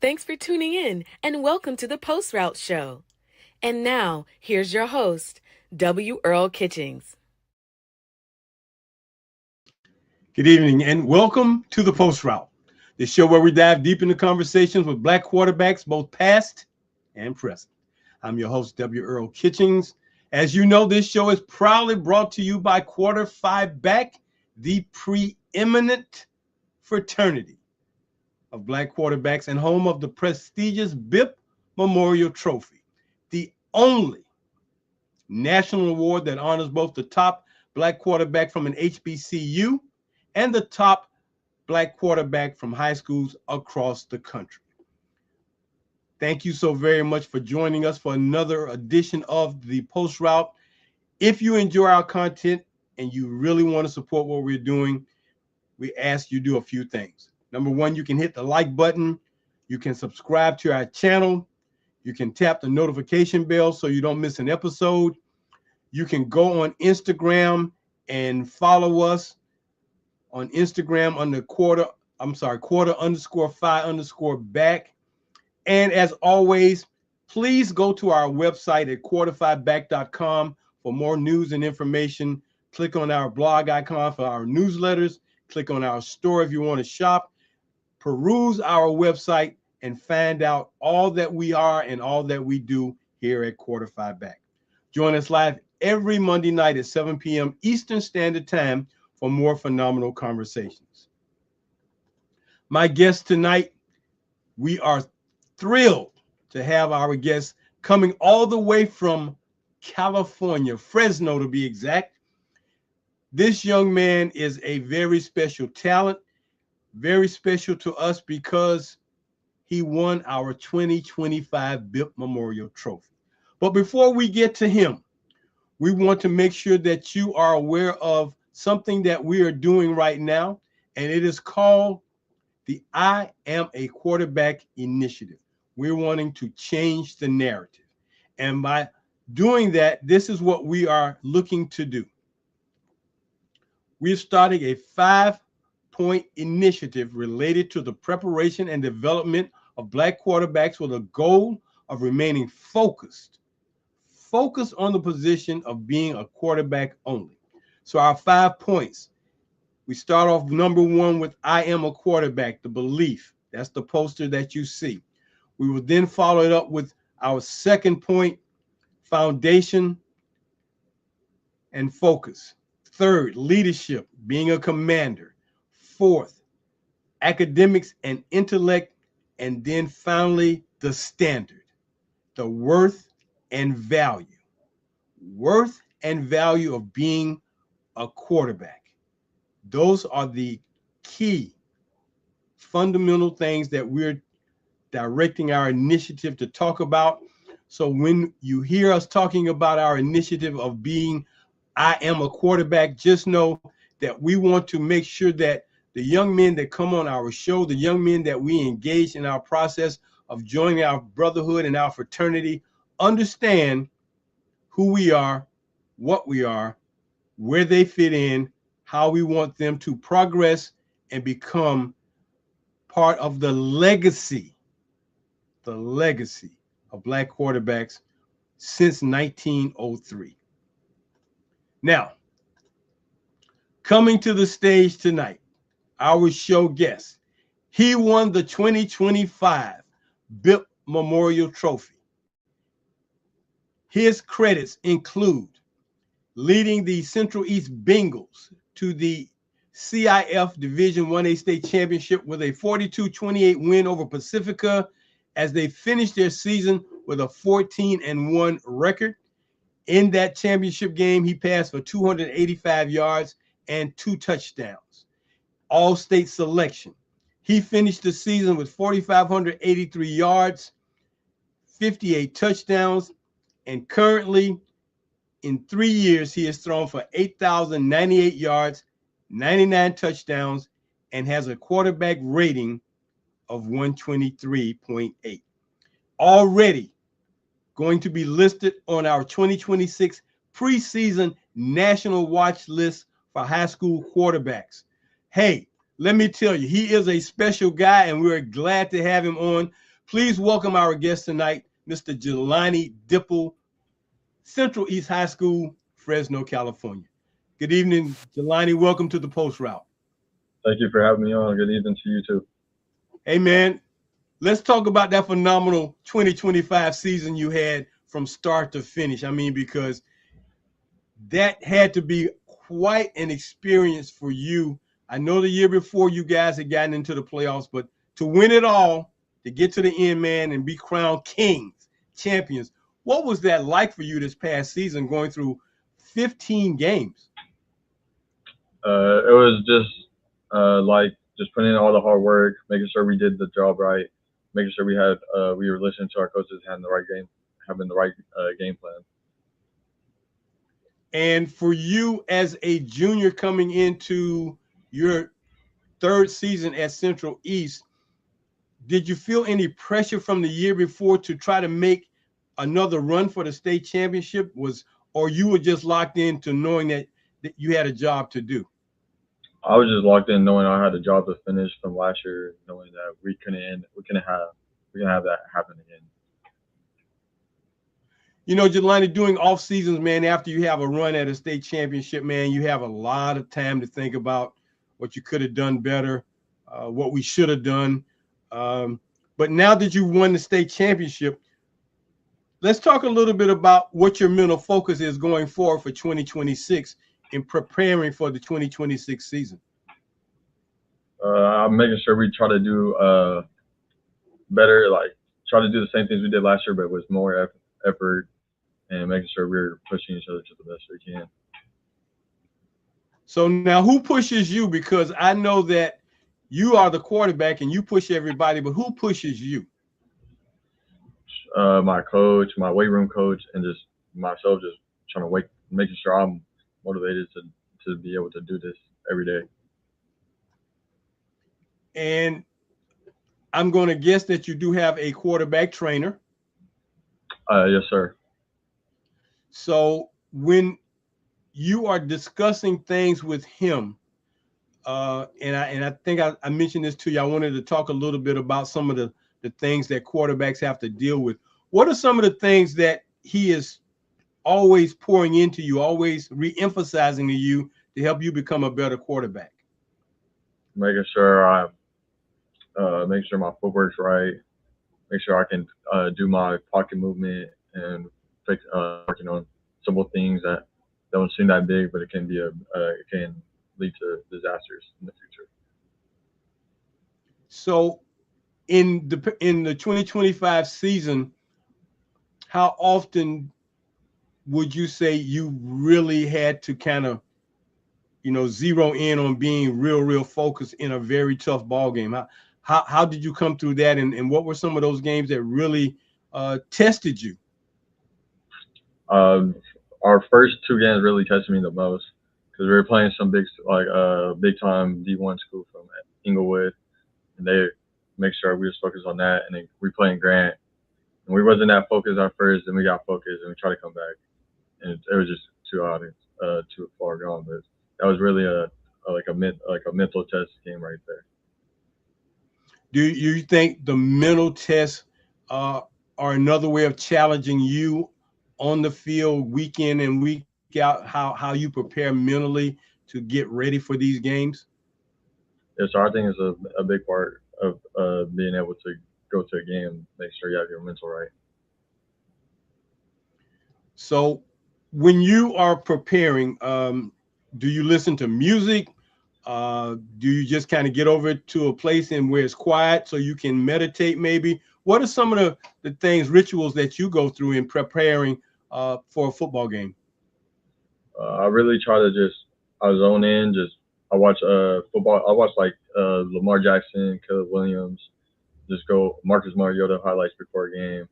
Thanks for tuning in and welcome to the Post Route Show. And now, here's your host, W. Earl Kitchings. Good evening and welcome to the Post Route, the show where we dive deep into conversations with black quarterbacks, both past and present. I'm your host, W. Earl Kitchings. As you know, this show is proudly brought to you by Quarter Five Back, the preeminent fraternity of black quarterbacks and home of the prestigious BIP Memorial Trophy, the only national award that honors both the top black quarterback from an HBCU and the top black quarterback from high schools across the country. Thank you so very much for joining us for another edition of the Post Route. If you enjoy our content and you really want to support what we're doing, we ask you do a few things. Number one, you can hit the like button. You can subscribe to our channel. You can tap the notification bell so you don't miss an episode. You can go on Instagram and follow us on Instagram under quarter_5_back. And as always, please go to our website at quarter5back.com for more news and information. Click on our blog icon for our newsletters. Click on our store if you want to shop. Peruse our website and find out all that we are and all that we do here at Quarter Five Back. Join us live every Monday night at 7 p.m. Eastern Standard Time for more phenomenal conversations. My guest tonight, we are thrilled to have our guest coming all the way from California, Fresno to be exact. This young man is a very special talent, very special to us because he won our 2025 BIP Memorial Trophy. But before we get to him, we want to make sure that you are aware of something that we are doing right now, and it is called the I Am a Quarterback Initiative. We're wanting to change the narrative. And by doing that, this is what we are looking to do. We're starting a 5-point initiative related to the preparation and development of black quarterbacks with a goal of remaining focused on the position of being a quarterback only. So our 5 points, we start off number one with I am a quarterback, the belief. That's the poster that you see. We will then follow it up with our second point, foundation and focus. Third, leadership, being a commander. Fourth, academics and intellect. And then finally, the standard, the worth and value. Worth and value of being a quarterback. Those are the key fundamental things that we're directing our initiative to talk about. So when you hear us talking about our initiative of being I am a quarterback, just know that we want to make sure that the young men that come on our show, the young men that we engage in our process of joining our brotherhood and our fraternity, understand who we are, what we are, where they fit in, how we want them to progress and become part of the legacy of black quarterbacks since 1903. Now, coming to the stage tonight, our show guest, he won the 2025 BIP Memorial Trophy. His credits include leading the Central East Bengals to the CIF Division 1A State Championship with a 42-28 win over Pacifica as they finished their season with a 14-1 record. In that championship game, he passed for 285 yards and 2 touchdowns. All-state selection. He finished the season with 4,583 yards, 58 touchdowns, and currently in 3 years, he has thrown for 8,098 yards, 99 touchdowns, and has a quarterback rating of 123.8. Already going to be listed on our 2026 preseason national watch list for high school quarterbacks. Hey, let me tell you, he is a special guy, and we're glad to have him on. Please welcome our guest tonight, Mr. Jelani Dippel, Central East High School, Fresno, California. Good evening, Jelani. Welcome to the Post Route. Thank you for having me on. Good evening to you too. Hey, man, let's talk about that phenomenal 2025 season you had from start to finish. I mean, because that had to be quite an experience for you. I know the year before you guys had gotten into the playoffs, but to win it all, to get to the end, man, and be crowned kings, champions. What was that like for you this past season, going through 15 games? It was just like just putting in all the hard work, making sure we did the job right, making sure we were listening to our coaches, having the right game plan. And for you as a junior coming into your third season at Central East, did you feel any pressure from the year before to try to make another run for the state championship? Or you were just locked into knowing that you had a job to do? I was just locked in, knowing I had a job to finish from last year, knowing that we couldn't have that happen again. You know, Jelani, doing off seasons, man, after you have a run at a state championship, man, you have a lot of time to think about what you could have done better, what we should have done. But now that you've won the state championship, let's talk a little bit about what your mental focus is going forward for 2026 in preparing for the 2026 season. I'm making sure we try to do better, like try to do the same things we did last year, but with more effort and making sure we're pushing each other to the best we can. So now who pushes you? Because I know that you are the quarterback and you push everybody, but who pushes you? My coach, my weight room coach, and just myself, just trying to making sure I'm motivated to be able to do this every day. And I'm going to guess that you do have a quarterback trainer. Yes, sir. So when you are discussing things with him, and I think I mentioned this to you, I wanted to talk a little bit about some of the things that quarterbacks have to deal with. What are some of the things that he is always pouring into you, always re-emphasizing to you to help you become a better quarterback? Making sure my footwork's right. Make sure I can do my pocket movement and working on simple things that don't seem that big, but it can lead to disasters in the future. So in the 2025 season, how often would you say you really had to kind of, zero in on being real focused in a very tough ball game? How did you come through that, and what were some of those games that really tested you? Our first two games really tested me the most because we were playing some big time D1 school from Inglewood, and they make sure we was focused on that, and then we playing Grant, and we wasn't that focused at first, and we got focused, and we tried to come back, and it was just too far gone. But that was really a mental test game right there. Do you think the mental tests are another way of challenging you on the field week in and week out, how you prepare mentally to get ready for these games? Yeah, so I think it's a big part of being able to go to a game, make sure you have your mental right. So when you are preparing, do you listen to music? Do you just kind of get over to a place in where it's quiet so you can meditate maybe? What are some of the things, rituals that you go through in preparing for a football game? I really try to I zone in, I watch football. I watch Lamar Jackson, Caleb Williams, just go Marcus Mariota highlights before a game,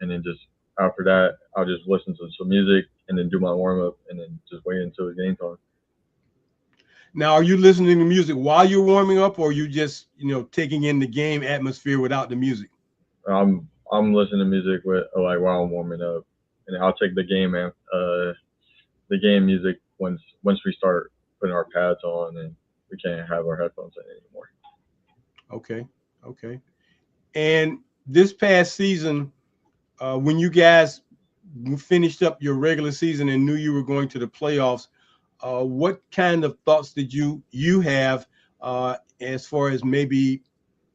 and then just after that, I'll just listen to some music and then do my warm up and then just wait until it's game time. Now, are you listening to music while you're warming up, or are you just, taking in the game atmosphere without the music? I'm listening to music while I'm warming up, and I'll take the game music once we start putting our pads on and we can't have our headphones in anymore. Okay. And this past season, when you guys finished up your regular season and knew you were going to the playoffs, what kind of thoughts did you have as far as maybe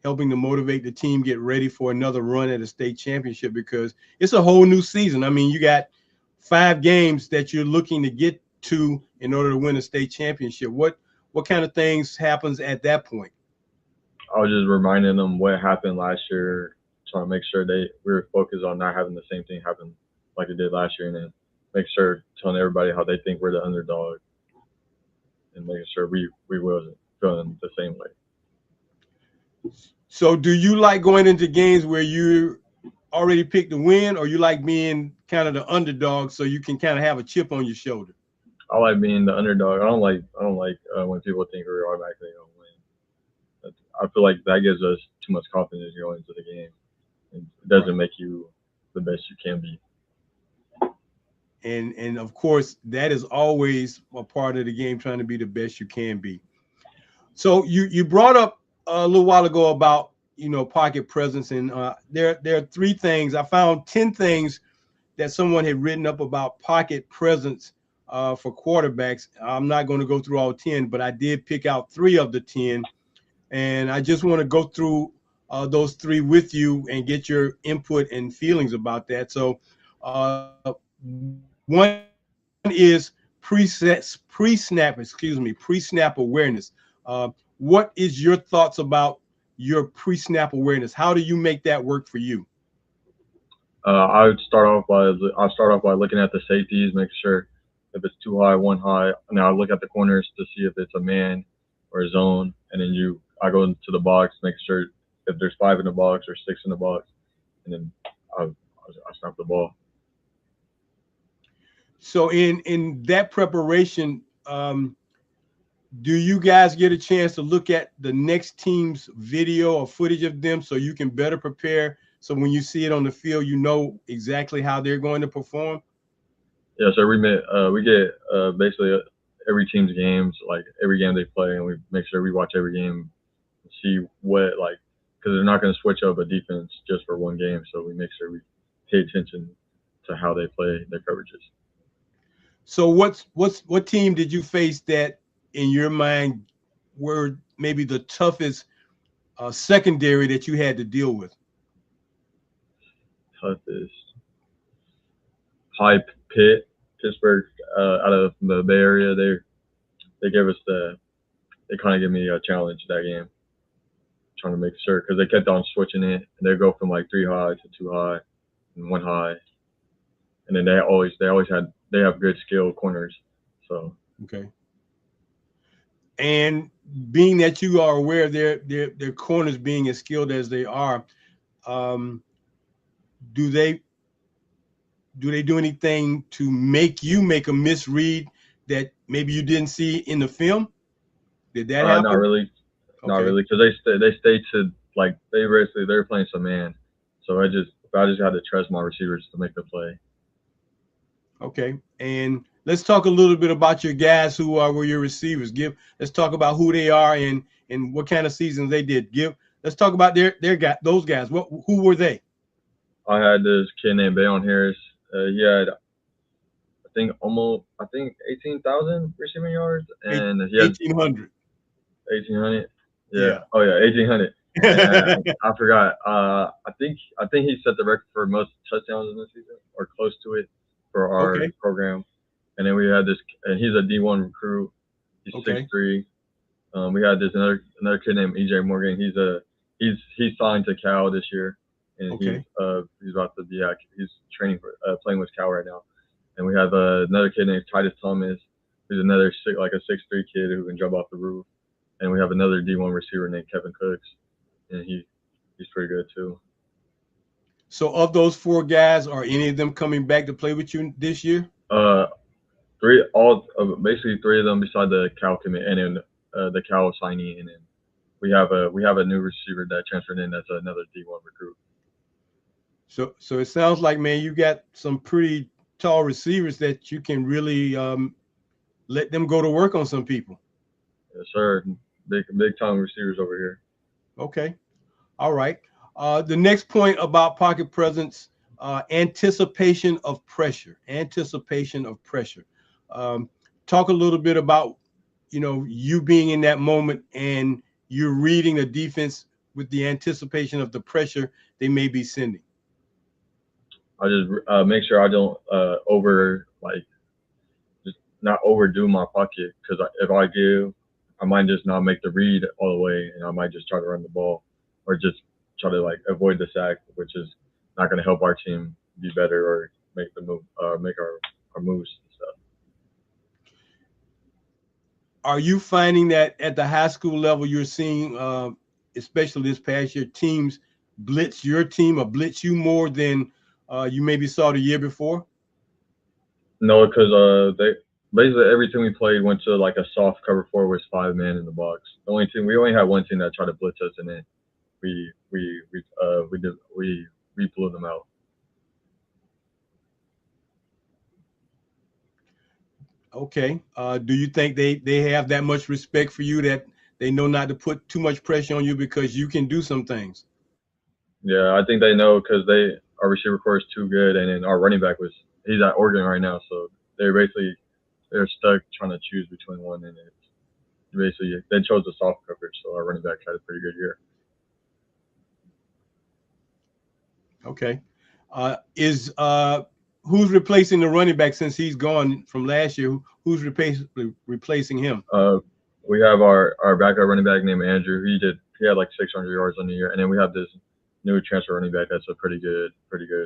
helping to motivate the team get ready for another run at a state championship? Because it's a whole new season. I mean, you got 5 games that you're looking to get to in order to win a state championship. What kind of things happens at that point? I was just reminding them what happened last year, trying to make sure we were focused on not having the same thing happen like it did last year, and then make sure telling everybody how they think we're the underdog, and making sure we wasn't feeling the same way. So do you like going into games where you already picked the win, or you like being kind of the underdog so you can kind of have a chip on your shoulder? I like being the underdog. I don't like when people think we're automatically gonna win. I feel like that gives us too much confidence going into the game. It doesn't make you the best you can be. And of course, that is always a part of the game, trying to be the best you can be. So you brought up a little while ago about pocket presence, and there are 3 things. I found 10 things that someone had written up about pocket presence for quarterbacks. I'm not going to go through all 10, but I did pick out 3 of the 10, and I just want to go through those 3 with you and get your input and feelings about that. So one is pre-snap awareness. What is your thoughts about your pre-snap awareness? How do you make that work for you? I would start off by looking at the safeties, make sure if it's too high, one high, and I look at the corners to see if it's a man or a zone, and then I go into the box, make sure if there's 5 in the box or 6 in the box, and then I snap the ball. So in that preparation, do you guys get a chance to look at the next team's video or footage of them so you can better prepare? So when you see it on the field, you know exactly how they're going to perform? Yeah, so we get basically every team's games, like every game they play, and we make sure we watch every game and see what, like, because they're not going to switch up a defense just for one game. So we make sure we pay attention to how they play their coverages. So what team did you face that in your mind were maybe the toughest secondary that you had to deal with? Toughest. High Pitt, Pittsburgh, out of the Bay Area. They kind of gave me a challenge that game, trying to make sure, because they kept on switching it, and they go from like 3 high to 2 high and 1 high, and then they have good skill corners. So okay. And being that you are aware of their corners being as skilled as they are, do they do anything to make you make a misread that maybe you didn't see in the film? Did that happen? Not really, not really, because they stay to, like, they're playing some man, so I just had to trust my receivers to make the play. Okay, and let's talk a little bit about your guys who were your receivers. Let's talk about who they are and what kind of seasons they did. Let's talk about those guys. Who were they? I had this kid named Bayon Harris. He had, I think 18,000 receiving yards, and he had 1,800. 1,800. Yeah. Oh yeah, 1,800. I forgot. I think he set the record for most touchdowns in the season, or close to it, for our program. And then we had this, and he's a D1 recruit. He's 6'3". We had this another kid named EJ Morgan. He's signed to Cal this year, and he's about to be he's training for playing with Cal right now. And we have another kid named Titus Thomas, who's another 6'3" kid who can jump off the roof. And we have another D1 receiver named Kevin Cooks, and he's pretty good too. So of those 4 guys, are any of them coming back to play with you this year? Basically 3 of them beside the Cal commit, and then the Cal signee, and then we have a new receiver that transferred in. That's another D1 recruit. So it sounds like, man, you got some pretty tall receivers that you can really let them go to work on some people. Yes, sir. Big time receivers over here. Okay. All right. The next point about pocket presence, anticipation of pressure. Anticipation of pressure. Um, Talk a little bit about, you being in that moment and you're reading a defense with the anticipation of the pressure they may be sending. I just make sure I don't just not overdo my pocket because if I do, I might just not make the read all the way, and I might just try to run the ball or just try to like avoid the sack, which is not going to help our team be better or make the move, make our moves and stuff. Are you finding that at the high school level you're seeing, especially this past year, teams blitz your team or blitz you more than you maybe saw the year before? No, because they basically every team we played went to like a soft cover four with 5 men in the box. The only team we only had one team that tried to blitz us, and then we blew them out. Okay. Do you think they have that much respect for you that they know not to put too much pressure on you because you can do some things? Yeah, I think they know because our receiver core is too good, and then our running back he's at Oregon right now, so they're stuck trying to choose between one, and it's basically they chose the soft coverage, so our running back had a pretty good year. Okay. Is Who's replacing the running back since he's gone from last year? Who's replacing him? We have our backup running back named Andrew. He had like 600 yards on the year, and then we have this new transfer running back that's a pretty good,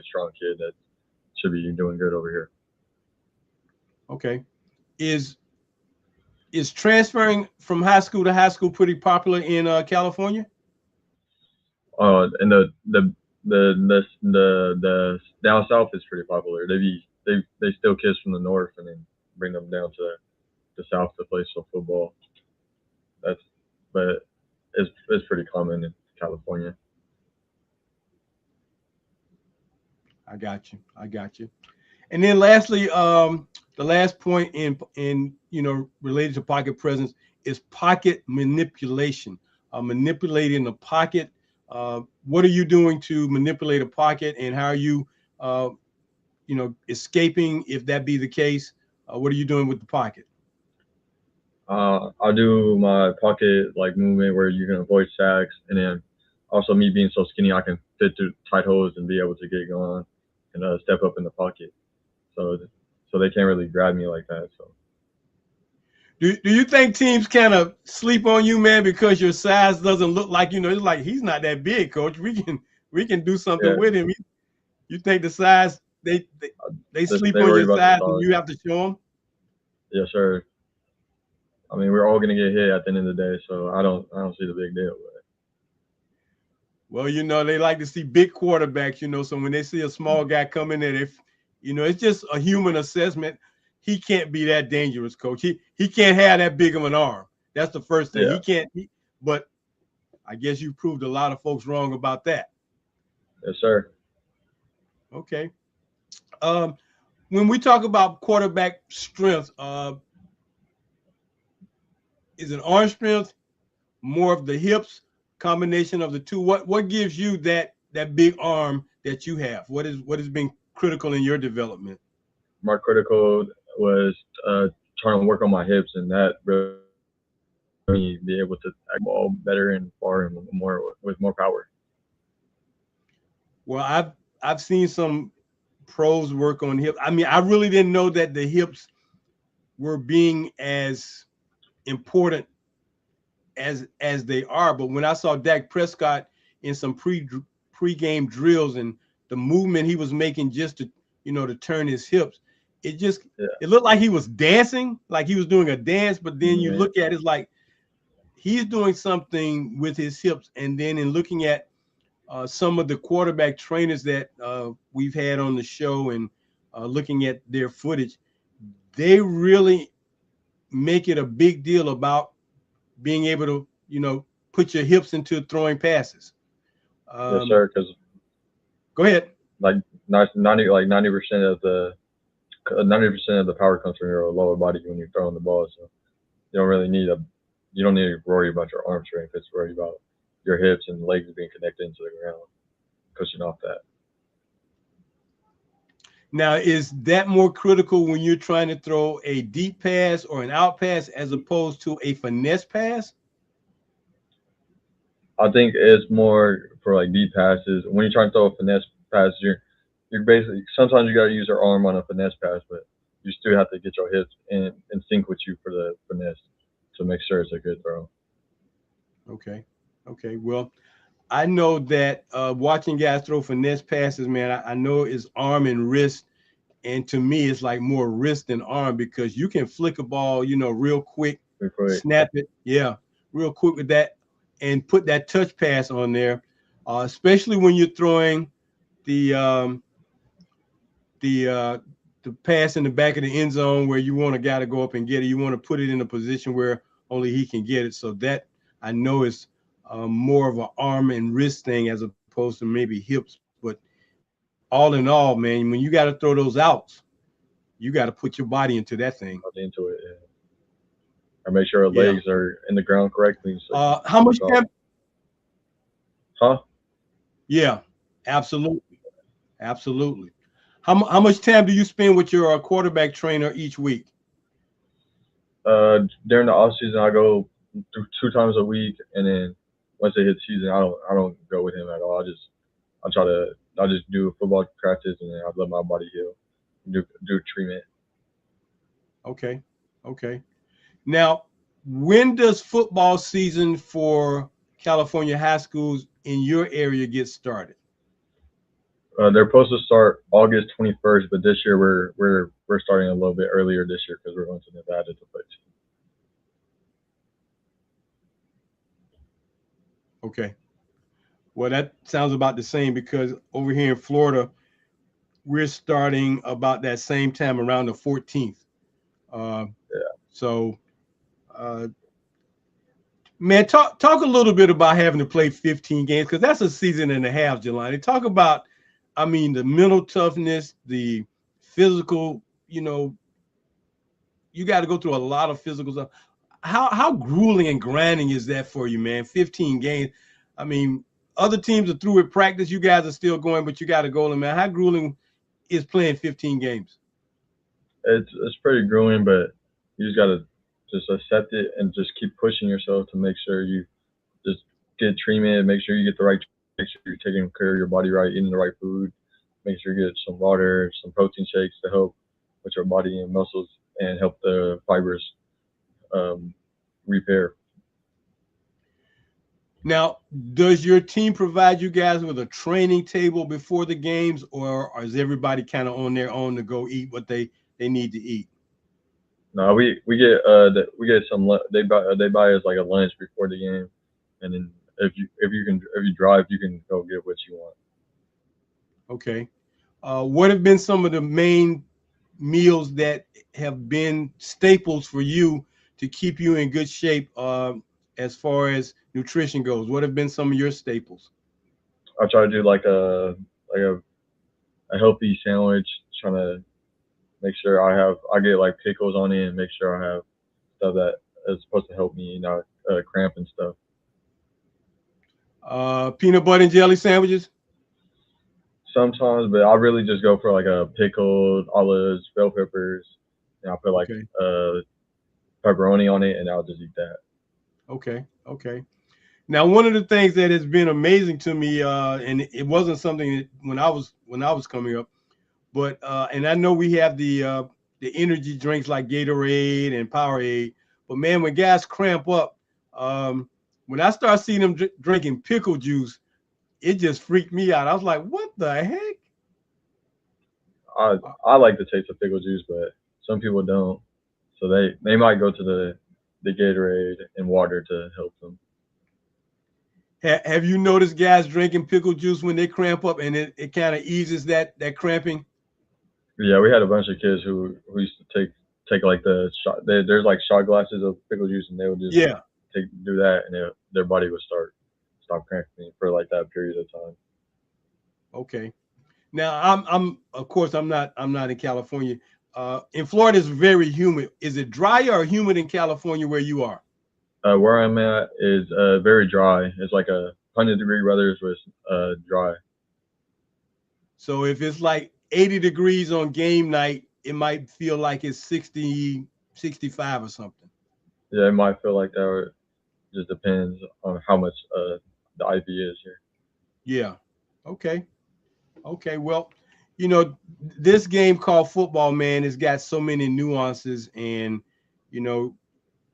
strong kid that should be doing good over here. Okay. Is transferring from high school to high school pretty popular in California? And the down south is pretty popular. They steal kids from the north and then bring them down to the south to play some football. But it's pretty common in California. I got you. And then lastly, the last point in related to pocket presence is pocket manipulation. Manipulating the pocket. What are you doing to manipulate a pocket, and how are you, escaping if that be the case? What are you doing with the pocket? I'll do my pocket like movement where you can avoid sacks, and then also me being so skinny, I can fit through tight holes and be able to get going and step up in the pocket. So they can't really grab me like that. So. Do you think teams kind of sleep on you, man, because your size doesn't look like, it's like he's not that big, coach. We can do something with him. You think the size they sleep on your size and you have to show them? Yes, sir. I mean, we're all gonna get hit at the end of the day, so I don't see the big deal with it. Well, they like to see big quarterbacks, so when they see a small guy coming in, it's just a human assessment. He can't be that dangerous, coach. He can't have that big of an arm. That's the first thing. He can't. But I guess you proved a lot of folks wrong about that. Yes, sir. Okay. When we talk about quarterback strength, is it arm strength, more of the hips, combination of the two? What gives you that big arm that you have? What has been critical in your development? My critical was trying to work on my hips, and that really me be able to act ball better and far and more with more power. Well, I've seen some pros work on hips. I mean, I really didn't know that the hips were being as important as they are. But when I saw Dak Prescott in some pre-game drills and the movement he was making just to turn his hips, it looked like he was dancing, like he was doing a dance. But then you look at it, it's like he's doing something with his hips. And then in looking at some of the quarterback trainers that we've had on the show and looking at their footage, they really make it a big deal about being able to, put your hips into throwing passes. Yes, sir. Because go ahead. Like 90% of the power comes from your lower body when you're throwing the ball. So you don't need to worry about your arm strength. It's worry about your hips and legs being connected into the ground, pushing off that. Now, is that more critical when you're trying to throw a deep pass or an out pass as opposed to a finesse pass? I think it's more for like deep passes. When you're trying to throw a finesse pass, you're basically sometimes you got to use your arm on a finesse pass, but you still have to get your hips in sync with you for the finesse to make sure it's a good throw. Okay. Okay. Well, I know that watching guys throw finesse passes, man, I know it's arm and wrist. And to me, it's like more wrist than arm because you can flick a ball, real quick, snap it. Yeah, real quick with that and put that touch pass on there, especially when you're throwing the the pass in the back of the end zone where you want a guy to go up and get it. You want to put it in a position where only he can get it. So that I know is more of an arm and wrist thing as opposed to maybe hips. But all in all, man, when you got to throw those outs, you got to put your body into that thing. Into it, yeah. Or make sure our Yeah. legs are in the ground correctly. So How much time? Huh? Yeah, absolutely, absolutely. How much time do you spend with your quarterback trainer each week? During the off season, I go through 2 times a week, and then once it hits season, I don't go with him at all. I just do football practice, and then I let my body heal, do treatment. Okay, okay. Now, when does football season for California high schools in your area get started? They're supposed to start August 21st, but this year we're starting a little bit earlier this year because we're going to Nevada to play. Okay. Well, that sounds about the same because over here in Florida, we're starting about that same time around the 14th. Yeah. So, uh, man, talk a little bit about having to play 15 games because that's a season and a half, Jelani. Talk about, I mean, the mental toughness, the physical. You got to go through a lot of physical stuff. How grueling and grinding is that for you, man? 15 games. I mean, other teams are through with practice. You guys are still going, but you got to go, man. How grueling is playing 15 games? It's pretty grueling, but you just gotta just accept it and just keep pushing yourself to make sure you just get treatment, make sure you get the right, make sure you're taking care of your body right, eating the right food, make sure you get some water, some protein shakes to help with your body and muscles and help the fibers um, repair. Now, does your team provide you guys with a training table before the games, or is everybody kind of on their own to go eat what they need to eat? No, we get some they buy us like a lunch before the game, and then if you drive you can go get what you want. Okay. What have been some of the main meals that have been staples for you to keep you in good shape as far as nutrition goes? What have been some of your staples? I try to do like a healthy sandwich, trying to make sure I get like pickles on it and make sure I have stuff that is supposed to help me not cramp and stuff. Peanut butter and jelly sandwiches? Sometimes, but I really just go for like a pickled olives, bell peppers, and I put like Okay. pepperoni on it, and I'll just eat that. Okay. Okay. Now, one of the things that has been amazing to me, and it wasn't something that when I was coming up, but and I know we have the energy drinks like Gatorade and Powerade, but man, when guys cramp up, um, when I start seeing them drinking pickle juice, it just freaked me out. I was like, what the heck? I I like the taste of pickle juice, but some people don't, so they might go to the Gatorade and water to help them. Have you noticed guys drinking pickle juice when they cramp up and it kind of eases that cramping? Yeah, we had a bunch of kids who used to take like the shot. There's like shot glasses of pickle juice, and they would just Yeah. do that, and their body would stop cramping for like that period of time. Okay. Now I'm of course I'm not in California. In Florida, it's very humid. Is it drier or humid in California where you are? Where I'm at is very dry. It's like 100-degree weather with dry. So if it's like 80 degrees on game night, it might feel like it's 60, 65 or something. Yeah, it might feel like that. Or it just depends on how much the IP is here. Yeah. Okay. Okay. Well, you know, this game called football, man, has got so many nuances, and you know,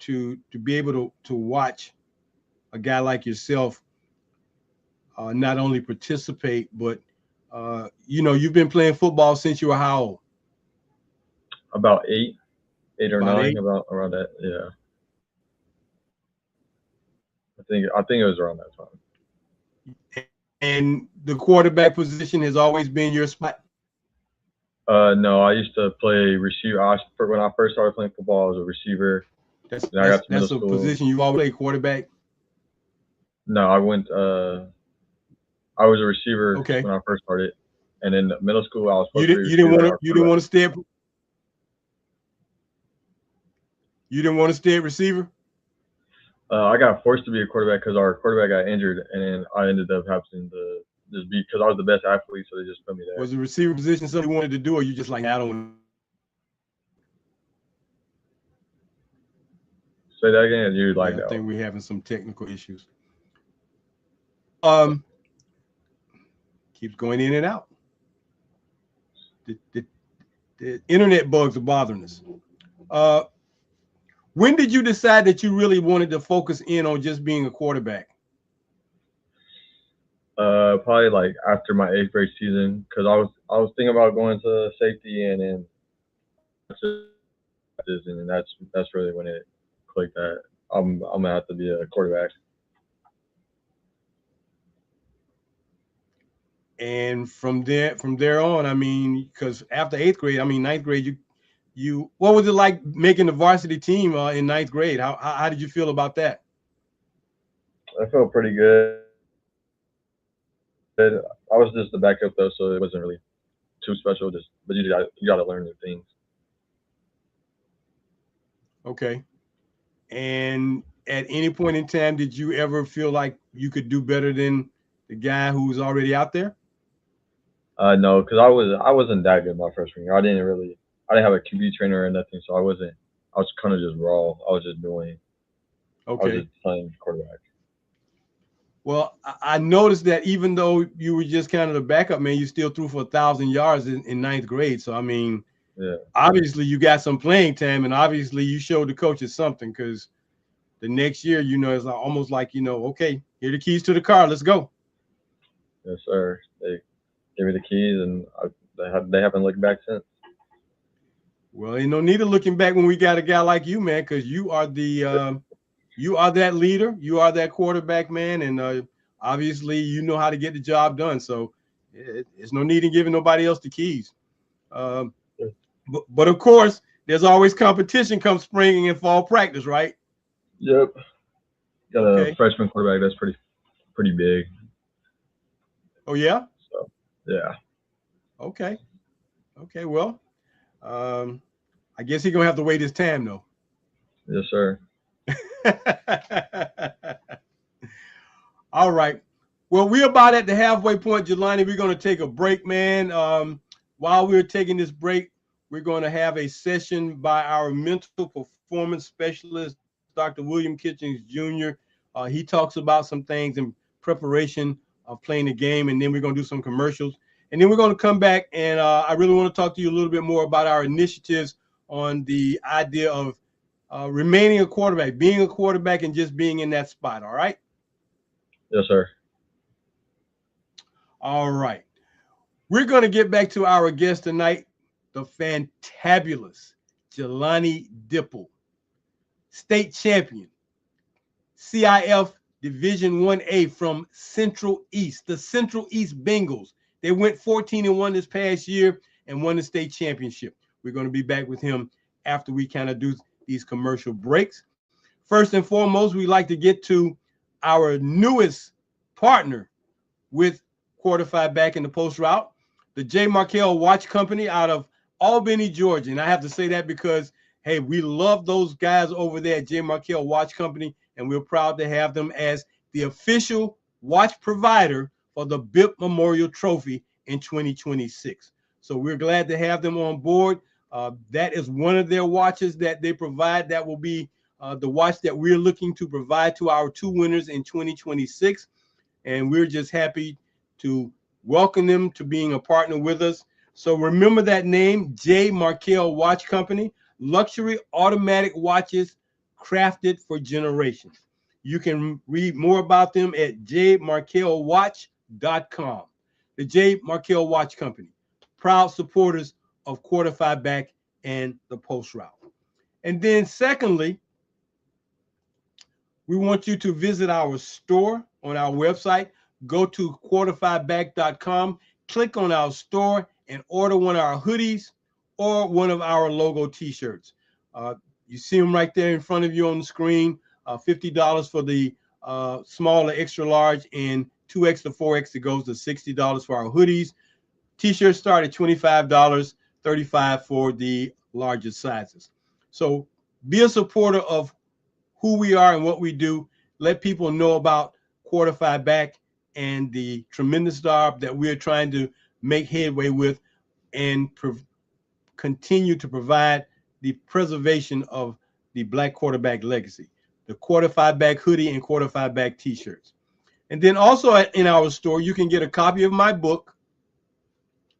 to be able to watch a guy like yourself not only participate, but you know, you've been playing football since you were how old? About 8 or About 9, 8. about around that. Yeah, I think it was around that time. And the quarterback position has always been your spot. No, I used to play receiver. When I first started playing football, I was a receiver. That's Then I got to middle that's a school. position you've always played, quarterback. No, I went. I was a receiver Okay. when I first started, and in middle school I was You supposed to be didn't a you didn't receiver want to or you didn't quarterback. want to stay at you didn't want to stay at receiver? I got forced to be a quarterback because our quarterback got injured, and then I ended up having to just be because I was the best athlete, so they just put me there. Was the receiver position something you wanted to do, or you just like, I don't? Say that again. You like Yeah, I that? think we're having some technical issues. Keeps going in and out. The internet bugs are bothering us. When did you decide that you really wanted to focus in on just being a quarterback? Probably like after my 8th grade season, because I was thinking about going to safety, and then that's really when it clicked that I'm gonna have to be a quarterback. And from there on, I mean, because after 8th grade, I mean 9th grade, you what was it like making the varsity team in 9th grade? How did you feel about that? I felt pretty good. I was just the backup though, so it wasn't really too special. But you got to learn new things. Okay. And at any point in time, did you ever feel like you could do better than the guy who was already out there? No, because I wasn't that good my freshman year. I didn't have a QB trainer or nothing, so I wasn't. I was kind of just raw. I was just doing. Okay. I was just playing quarterback. Well, I noticed that even though you were just kind of the backup, man, you still threw for 1,000 yards in 9th grade. So I mean, yeah, obviously you got some playing time, and obviously you showed the coaches something, because the next year, you know, it's almost like, you know, okay, here are the keys to the car, let's go. yes, sir. They gave me the keys, and they haven't looked back since. Well, ain't no need of looking back when we got a guy like you, man, because you are that leader, you are that quarterback, man, and obviously you know how to get the job done. So it's no need in giving nobody else the keys. But of course, there's always competition come spring and fall practice, right? Yep. Got Okay. a freshman quarterback that's pretty big. Oh yeah. So yeah. Okay. Well, I guess he's gonna have to wait his time though. Yes, sir. All right. Well, we're about at the halfway point, Jelani. We're going to take a break, man. While we're taking this break, we're going to have a session by our mental performance specialist, Dr. William Kitchings Jr. He talks about some things in preparation of playing the game, and then we're going to do some commercials. And then we're going to come back, and I really want to talk to you a little bit more about our initiatives on the idea of remaining a quarterback, being a quarterback, and just being in that spot. All right? Yes, sir. All right. We're going to get back to our guest tonight, the fantabulous Jelani Dippel, state champion, CIF Division 1A from Central East, the Central East Bengals. They went 14-1 this past year and won the state championship. We're going to be back with him after we kind of do these commercial breaks. First and foremost, we'd like to get to our newest partner with Quarterfied Back in the Post Route, the J. Markell Watch Company out of Albany, Georgia. And I have to say that because Hey, we love those guys over there at J. Markell Watch Company, and we're proud to have them as the official watch provider for the BIP Memorial Trophy in 2026. So we're glad to have them on board. That is one of their watches that they provide. That will be the watch that we're looking to provide to our two winners in 2026. And we're just happy to welcome them to being a partner with us. So remember that name, J. Markell Watch Company, luxury automatic watches crafted for generations. You can read more about them at jmarkellwatch.com. The J. Markell Watch Company, proud supporters of Quarterfied Back and the Post Route. And then secondly, we want you to visit our store on our website. Go to quarterfiedback.com, click on our store, and order one of our hoodies or one of our logo t-shirts. You see them right there in front of you on the screen. $50 for the smaller extra large, and 2X to 4X, it goes to $60 for our hoodies. T-shirts start at $25, $35 for the larger sizes. So be a supporter of who we are and what we do. Let people know about Quarterfied Back and the tremendous job that we're trying to make headway with and continue to provide the preservation of the Black quarterback legacy, the Quarterfied Back hoodie and Quarterfied Back t-shirts. And then also in our store, you can get a copy of my book,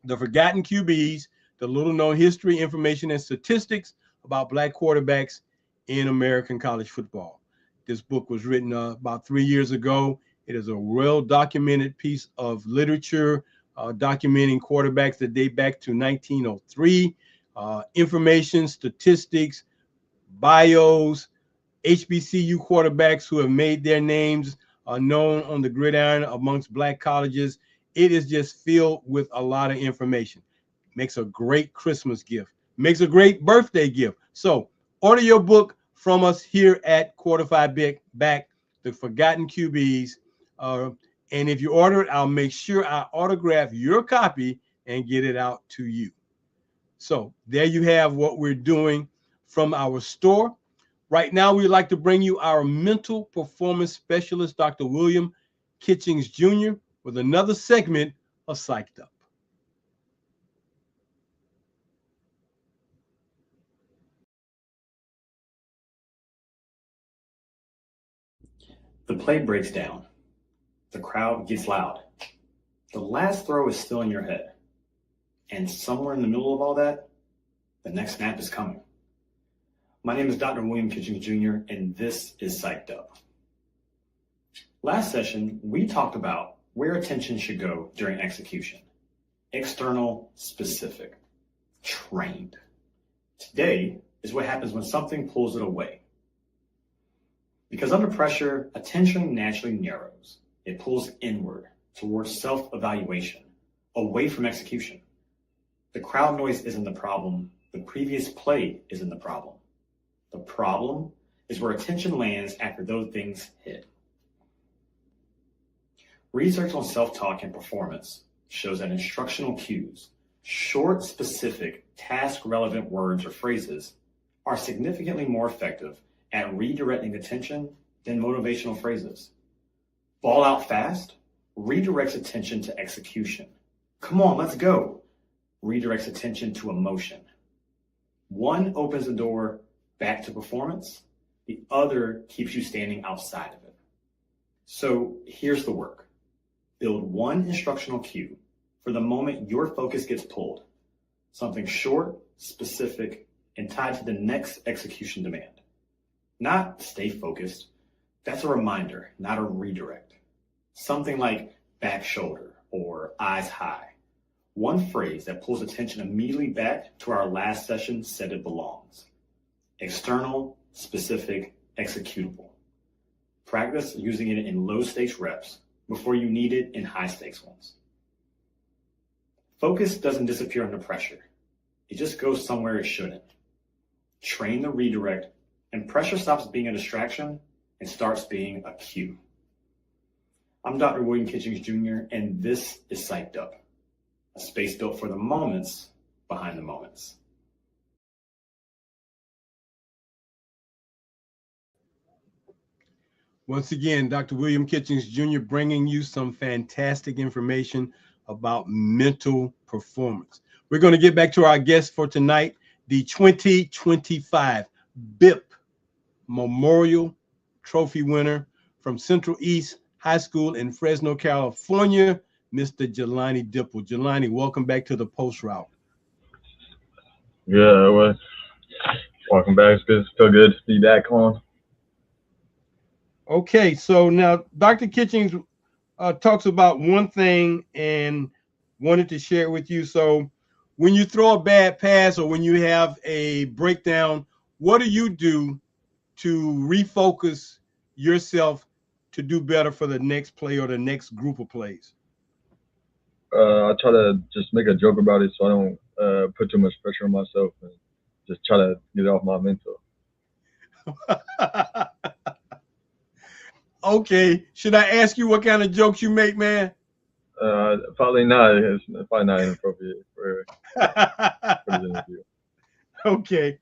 The Forgotten QBs, the little known history, information, and statistics about Black quarterbacks in American college football. This book was written about 3 years ago. It is a well-documented piece of literature documenting quarterbacks that date back to 1903. Information, statistics, bios, HBCU quarterbacks who have made their names known on the gridiron amongst Black colleges. It is just filled with a lot of information. Makes a great Christmas gift. Makes a great birthday gift. So order your book from us here at Quarterfied Back, The Forgotten QBs. And if you order it, I'll make sure I autograph your copy and get it out to you. So there you have what we're doing from our store. Right now, we'd like to bring you our mental performance specialist, Dr. William Kitchings Jr., with another segment of Psyched Up. The play breaks down. The crowd gets loud. The last throw is still in your head. And somewhere in the middle of all that, the next snap is coming. My name is Dr. William Kitchings Jr., and this is Psyched Up. Last session, we talked about where attention should go during execution. External, specific, trained. Today is what happens when something pulls it away. Because under pressure, attention naturally narrows. It pulls inward towards self-evaluation, away from execution. The crowd noise isn't the problem. The previous play isn't the problem. The problem is where attention lands after those things hit. Research on self-talk and performance shows that instructional cues, short, specific, task-relevant words or phrases, are significantly more effective at redirecting attention than motivational phrases. Ball out fast redirects attention to execution. Come on, let's go. Redirects attention to emotion. One opens the door back to performance. The other keeps you standing outside of it. So here's the work. Build one instructional cue for the moment your focus gets pulled. Something short, specific, and tied to the next execution demand. Not stay focused. That's a reminder, not a redirect. Something like back shoulder or eyes high. One phrase that pulls attention immediately back to our last session said it belongs. External, specific, executable. Practice using it in low stakes reps before you need it in high stakes ones. Focus doesn't disappear under pressure. It just goes somewhere it shouldn't. Train the redirect, and pressure stops being a distraction and starts being a cue. I'm Dr. William Kitchings Jr., and this is Psyched Up, a space built for the moments behind the moments. Once again, Dr. William Kitchings Jr. bringing you some fantastic information about mental performance. We're going to get back to our guest for tonight, the 2025 BIP Memorial Trophy winner from Central East High School in Fresno, California, Mr. Jelani Dippel. Jelani, welcome back to the Post Route. Yeah, well, welcome back. It's good. Feel good to be back on. Okay, so now Dr. Kitchings talks about one thing and wanted to share it with you. So when you throw a bad pass or when you have a breakdown, what do you do to refocus yourself to do better for the next play or the next group of plays? I try to just make a joke about it so I don't put too much pressure on myself and just try to get it off my mental. Okay, should I ask you what kind of jokes you make, man? Probably not. It's probably not inappropriate for this interview. Okay,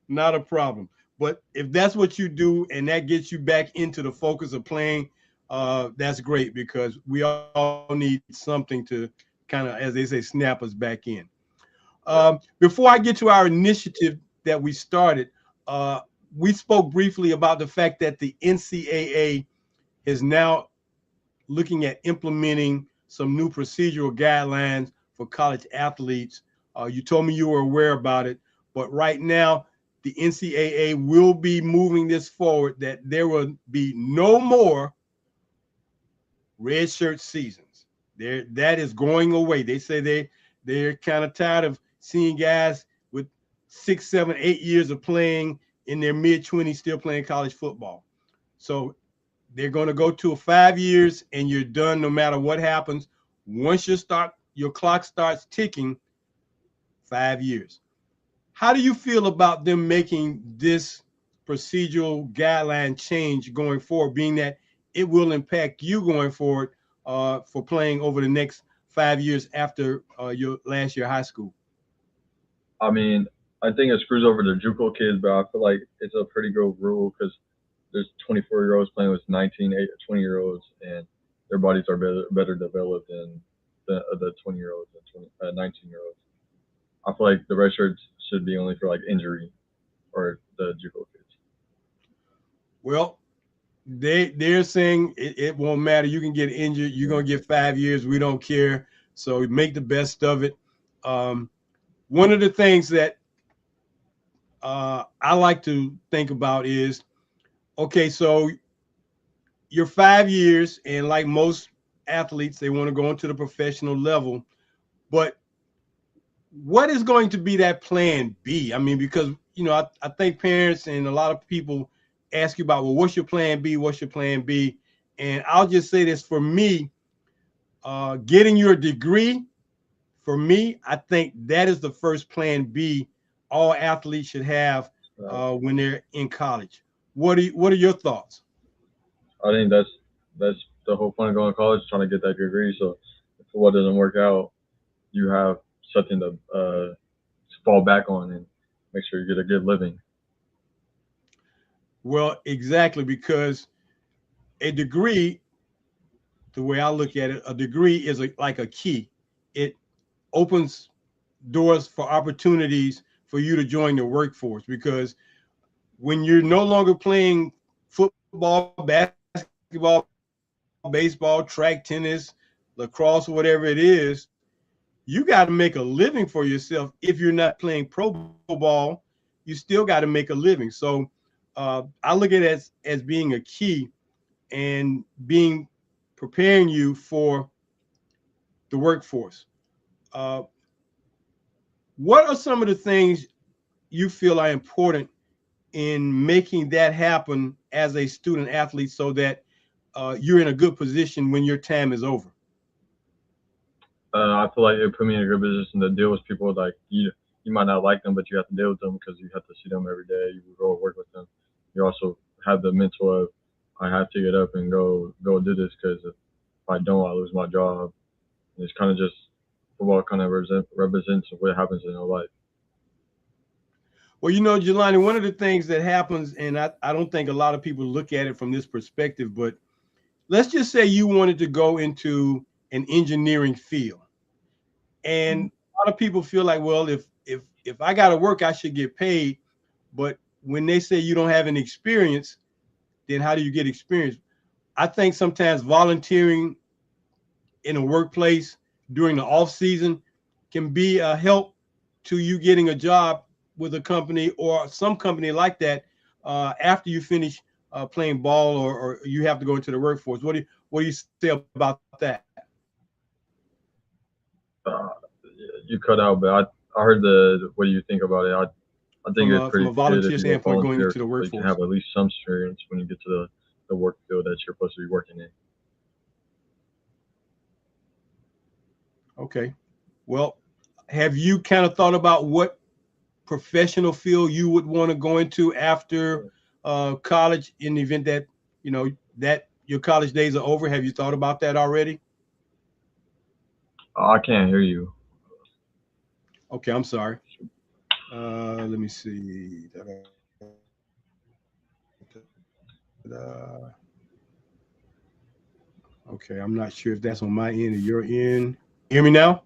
not a problem. But if that's what you do and that gets you back into the focus of playing, that's great because we all need something to kind of, as they say, snap us back in. Before I get to our initiative that we started, we spoke briefly about the fact that the NCAA is now looking at implementing some new procedural guidelines for college athletes. You told me you were aware about it, but right now, the NCAA will be moving this forward that there will be no more red shirt seasons. That is going away. They say they're kind of tired of seeing guys with 6, 7, 8 years of playing in their mid-20s still playing college football. So they're going to go to 5 years and you're done no matter what happens. Once your clock starts ticking, 5 years. How do you feel about them making this procedural guideline change going forward, being that it will impact you going forward for playing over the next 5 years after your last year of high school? I mean, I think it screws over the JUCO kids, but I feel like it's a pretty good rule because there's 24-year-olds playing with 19, 20-year-olds, and their bodies are better developed than the 20-year-olds and 19-year-olds. I feel like the red shirts should be only for like injury or the JUCO kids. Well, they're saying it won't matter. You can get injured. You're going to get 5 years. We don't care. So make the best of it. One of the things that I like to think about is, okay, so you're 5 years, and like most athletes, they want to go into the professional level. But what is going to be that plan B? I mean, because, I think parents and a lot of people ask you about, well, what's your plan B? What's your plan B? And I'll just say this for me, getting your degree, for me, I think that is the first plan B all athletes should have when they're in college. What are your thoughts? I think that's the whole point of going to college, trying to get that degree. So if what doesn't work out, you have something to fall back on and make sure you get a good living. Well, exactly, because a degree, the way I look at it, a degree is like a key. It opens doors for opportunities for you to join the workforce, because when you're no longer playing football, basketball, baseball, track, tennis, lacrosse, whatever it is, you got to make a living for yourself. If you're not playing pro ball, you still got to make a living. So I look at it as being a key and preparing you for the workforce. What are some of the things you feel are important in making that happen as a student athlete so that you're in a good position when your time is over? I feel like it put me in a good position to deal with people like you. You might not like them, but you have to deal with them because you have to see them every day. You go work with them. You also have the mental of I have to get up and go do this because if I don't, I lose my job. And it's kind of just football kind of represents what happens in your life. Well, Jelani, one of the things that happens, and I don't think a lot of people look at it from this perspective, but let's just say you wanted to go into an engineering field. And a lot of people feel like, well, if I got to work, I should get paid. But when they say you don't have any experience, then how do you get experience? I think sometimes volunteering in a workplace during the off season can be a help to you getting a job with a company or some company like that after you finish playing ball or you have to go into the workforce. What do you say about that? You cut out, but I heard the what do you think about it? I think it's From pretty a good volunteer if you go standpoint going volunteer, into the so you can workforce. have at least some experience when you get to the work field that you're supposed to be working in. Okay. Well, have you kind of thought about what professional field you would want to go into after college in the event that, that your college days are over? Have you thought about that already? I can't hear you. Okay, I'm sorry. Let me see. Okay, I'm not sure if that's on my end or your end. Hear me now?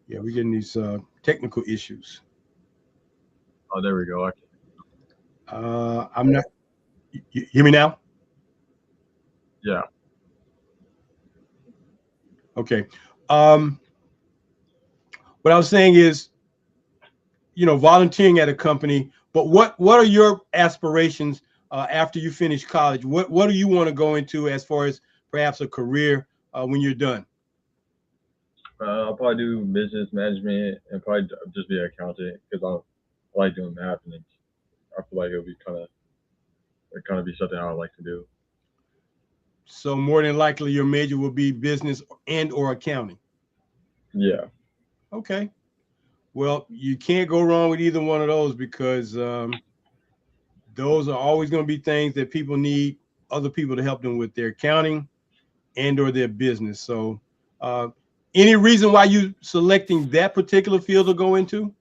Yeah, we're getting these technical issues. Oh, there we go. I can. I'm not. You hear me now? Yeah. Okay. What I was saying is, volunteering at a company. But what are your aspirations after you finish college? What do you want to go into as far as perhaps a career when you're done? I'll probably do business management and probably just be an accountant because I like doing math and I feel like it'll be kind of be something I would like to do. So more than likely, your major will be business and or accounting. Yeah. Okay. Well, you can't go wrong with either one of those because those are always going to be things that people need other people to help them with their accounting and or their business. So uh, any reason why you selecting that particular field to go into?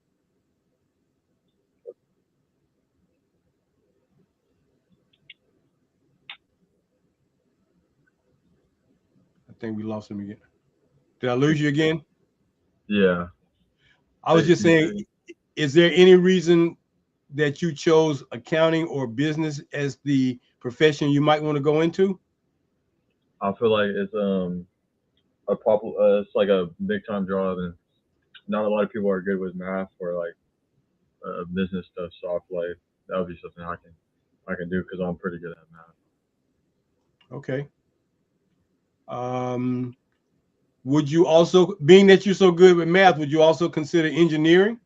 I think we lost him again. Did I lose you again? Yeah. I was just saying, is there any reason that you chose accounting or business as the profession you might want to go into? I feel like it's it's like a big time job and not a lot of people are good with math or like business stuff. So I feel like that would be something I can do because I'm pretty good at math. Okay. Would you also, being that you're so good with math, would you also consider engineering?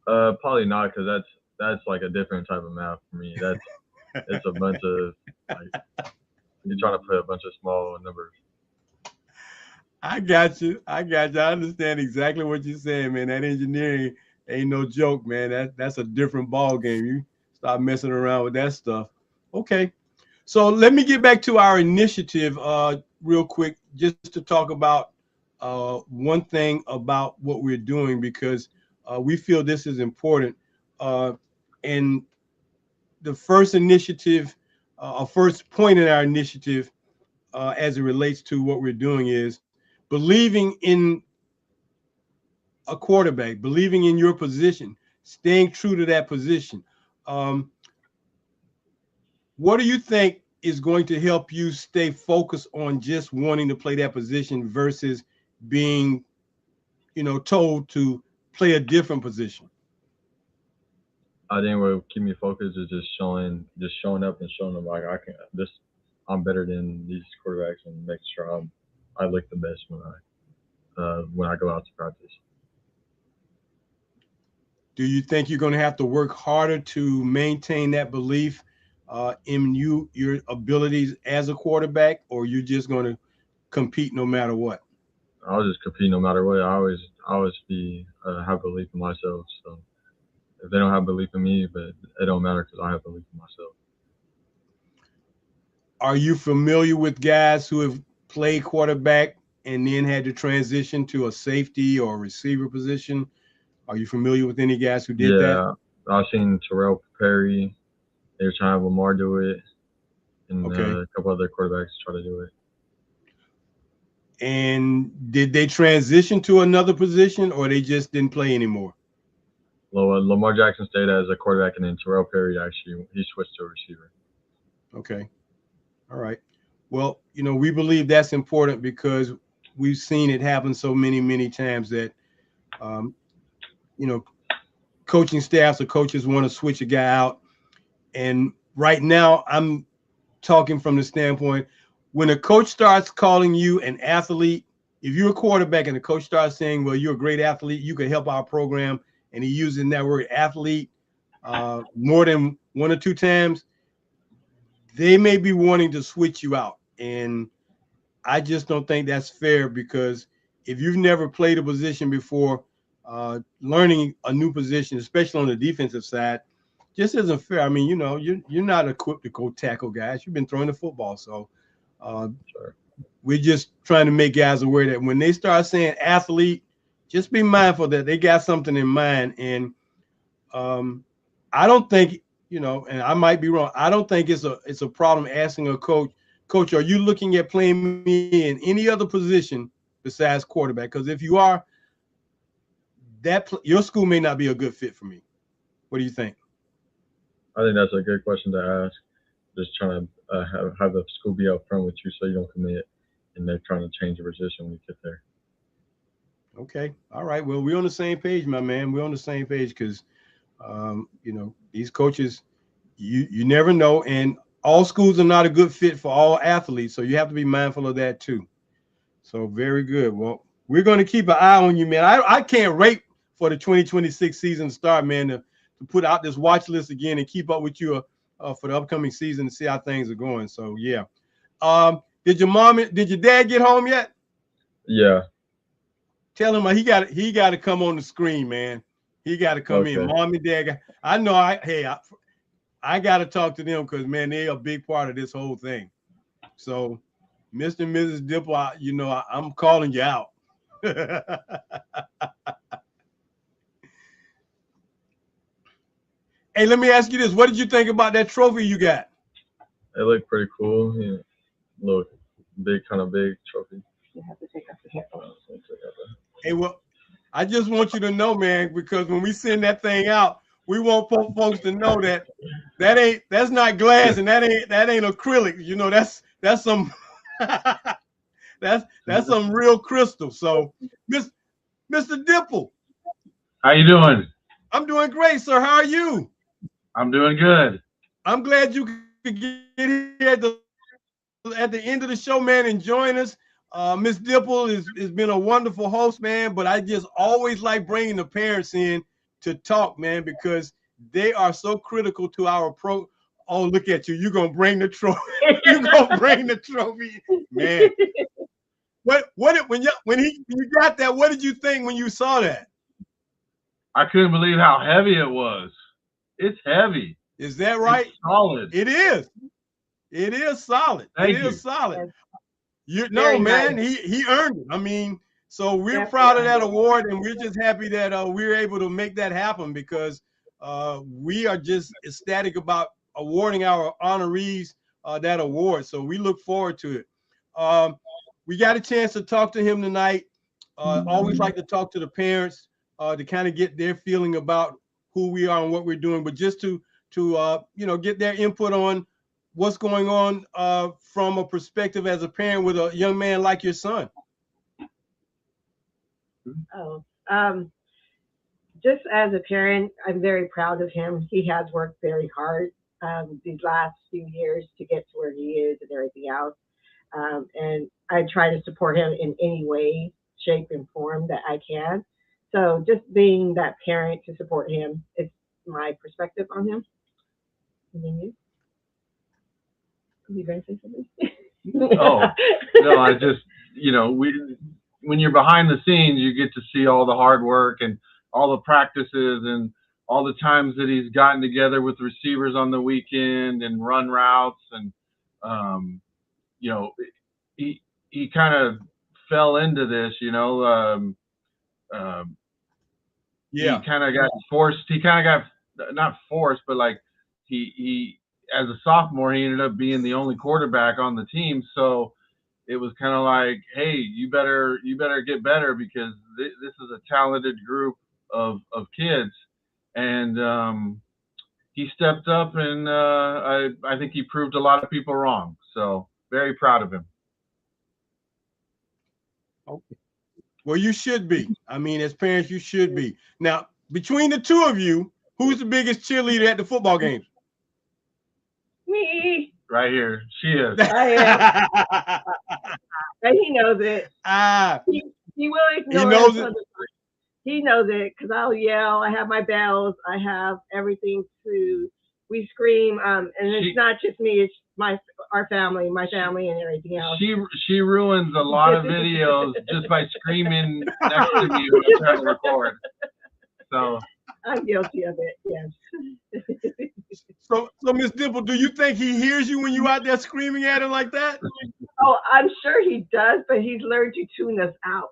Probably not because that's like a different type of math for me. It's a bunch of like you're trying to put a bunch of small numbers. I got you. I understand exactly what you're saying, man. That engineering ain't no joke, man. That's a different ball game. You stop messing around with that stuff. Okay. So let me get back to our initiative real quick, just to talk about one thing about what we're doing because we feel this is important. And the first initiative, our first point in our initiative, as it relates to what we're doing, is believing in a quarterback, believing in your position, staying true to that position. Um, what do you think is going to help you stay focused on just wanting to play that position versus being, told to play a different position? I think what will keep me focused is just showing up and showing them like I'm better than these quarterbacks and making sure I look the best when I go out to practice. Do you think you're going to have to work harder to maintain that belief in your abilities as a quarterback, or you're just going to compete no matter what? I'll just compete no matter what. I always have belief in myself. So if they don't have belief in me, but it don't matter because I have belief in myself. Are you familiar with guys who have played quarterback and then had to transition to a safety or receiver position? Are you familiar with any guys who did that? Yeah, I've seen Terrell Perry. They were trying to have Lamar do it, and Okay. a couple other quarterbacks try to do it. And did they transition to another position, or they just didn't play anymore? Lamar Jackson stayed as a quarterback, and then Terrell Perry he switched to a receiver. Okay. All right. Well, we believe that's important because we've seen it happen so many times that, coaching staffs or coaches want to switch a guy out. And right now, I'm talking from the standpoint when a coach starts calling you an athlete, if you're a quarterback and the coach starts saying, well, you're a great athlete, you could help our program, and he using that word athlete more than one or two times, they may be wanting to switch you out. And I just don't think that's fair, because if you've never played a position before, learning a new position, especially on the defensive side, just isn't fair. I mean, you're not equipped to go tackle guys. You've been throwing the football. So Sure. we're just trying to make guys aware that when they start saying athlete, just be mindful that they got something in mind. And I don't think, and I might be wrong, I don't think it's a problem asking a coach, are you looking at playing me in any other position besides quarterback? Because if you are, your school may not be a good fit for me. What do you think? I think that's a good question to ask. Just trying to have the school be upfront with you so you don't commit, and they're trying to change the position when you get there. Okay. All right. Well, we're on the same page, my man. We're on the same page because, these coaches, you never know. And all schools are not a good fit for all athletes. So you have to be mindful of that too. So very good. Well, we're going to keep an eye on you, man. I can't wait for the 2026 season to start, man, to put out this watch list again and keep up with you for the upcoming season to see how things are going. So, yeah. Did your dad get home yet? Yeah. Tell him he got to come on the screen, man. He got to come in. Mom and dad. I know. I got to talk to them because, man, they're a big part of this whole thing. So, Mr. and Mrs. Dippel, I'm calling you out. Hey, let me ask you this. What did you think about that trophy you got? It looked pretty cool. Yeah. Look, kind of big trophy. You have to take off the headphones. Hey, well, I just want you to know, man, because when we send that thing out, we want folks to know that's not glass and that ain't acrylic. That's some that's some real crystal. So, Mr. Dippel. How you doing? I'm doing great, sir. How are you? I'm doing good. I'm glad you could get here at the end of the show, man, and join us. Ms. Dippel has been a wonderful host, man, but I just always like bringing the parents in to talk, man, because they are so critical to our pro. Oh, look at you. You're going to bring the trophy. You're going to bring the trophy. Man. When you got that, what did you think when you saw that? I couldn't believe how heavy it was. It's heavy. Is that right? It's solid. It is. It is solid. Thank it you. is solid. Very Man, nice. he earned it. I mean, so we're Definitely proud of that award, and we're just happy that we're able to make that happen because we are just ecstatic about awarding our honorees that award. So we look forward to it. We got a chance to talk to him tonight. Always like to talk to the parents to kind of get their feeling about who we are and what we're doing, but just to get their input on what's going on from a perspective as a parent with a young man like your son. Just as a parent, I'm very proud of him. He has worked very hard these last few years to get to where he is and everything else. And I try to support him in any way, shape, and form that I can. So just being that parent to support him is my perspective on him. And then you? You going to say something? Oh, no, I just, when you're behind the scenes, you get to see all the hard work and all the practices and all the times that he's gotten together with receivers on the weekend and run routes. And, he kind of fell into this, Yeah. He kind of got forced. He kind of got not forced, but like he as a sophomore, he ended up being the only quarterback on the team. So it was kind of like, hey, you better get better because this is a talented group of kids, and he stepped up, and I think he proved a lot of people wrong. So very proud of him. Okay. Well, you should be. I mean, as parents, you should be. Now, between the two of you, who's the biggest cheerleader at the football games? Me. Right here, she is. I am. And he knows it. He will ignore he knows it. it. He knows it because I'll yell. I have my bells. I have everything to. We scream, and it's not just me. It's our family, my family, and everything else. She ruins a lot of videos just by screaming next to me when I'm trying to record. So I'm guilty of it. Yes. So Miss Dippel, do you think he hears you when you out there screaming at him like that? Oh, I'm sure he does, but he's learned to tune us out.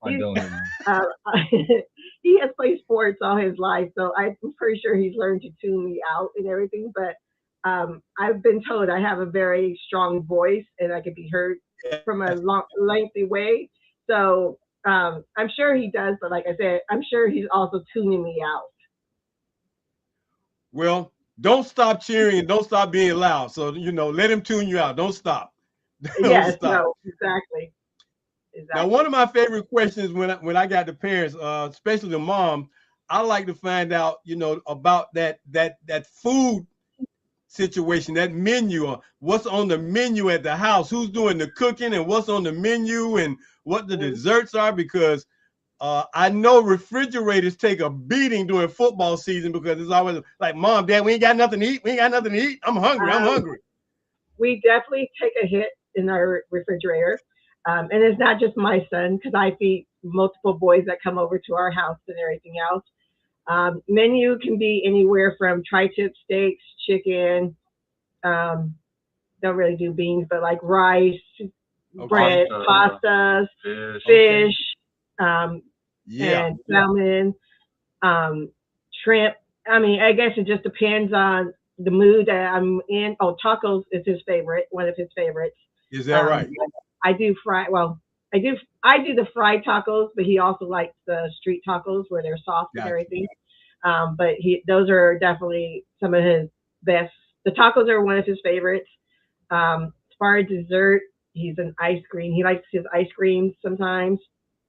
I don't He has played sports all his life, so I'm pretty sure he's learned to tune me out and everything. But I've been told I have a very strong voice and I can be heard from a lengthy way. So I'm sure he does, but like I said, I'm sure he's also tuning me out. Well, don't stop cheering and don't stop being loud. So, let him tune you out. Don't stop. Yes, stop. No, exactly. Now, one of my favorite questions when I got the parents, especially the mom, I like to find out, about that food situation, that menu, what's on the menu at the house, who's doing the cooking and what's on the menu and what the desserts are, because I know refrigerators take a beating during football season because it's always like, Mom, Dad, we ain't got nothing to eat. We ain't got nothing to eat. I'm hungry. We definitely take a hit in our refrigerator. And it's not just my son, because I feed multiple boys that come over to our house and everything else. Menu can be anywhere from tri-tip steaks, chicken, don't really do beans, but like rice, bread, pastas, fish, and salmon, shrimp. I mean, I guess it just depends on the mood that I'm in. Oh, tacos is his favorite, one of his favorites. Is that right? I do I do the fried tacos, but he also likes the street tacos where they're soft and everything. But those are definitely some of his best. The tacos are one of his favorites. As far as dessert, he's an ice cream. He likes his ice cream sometimes.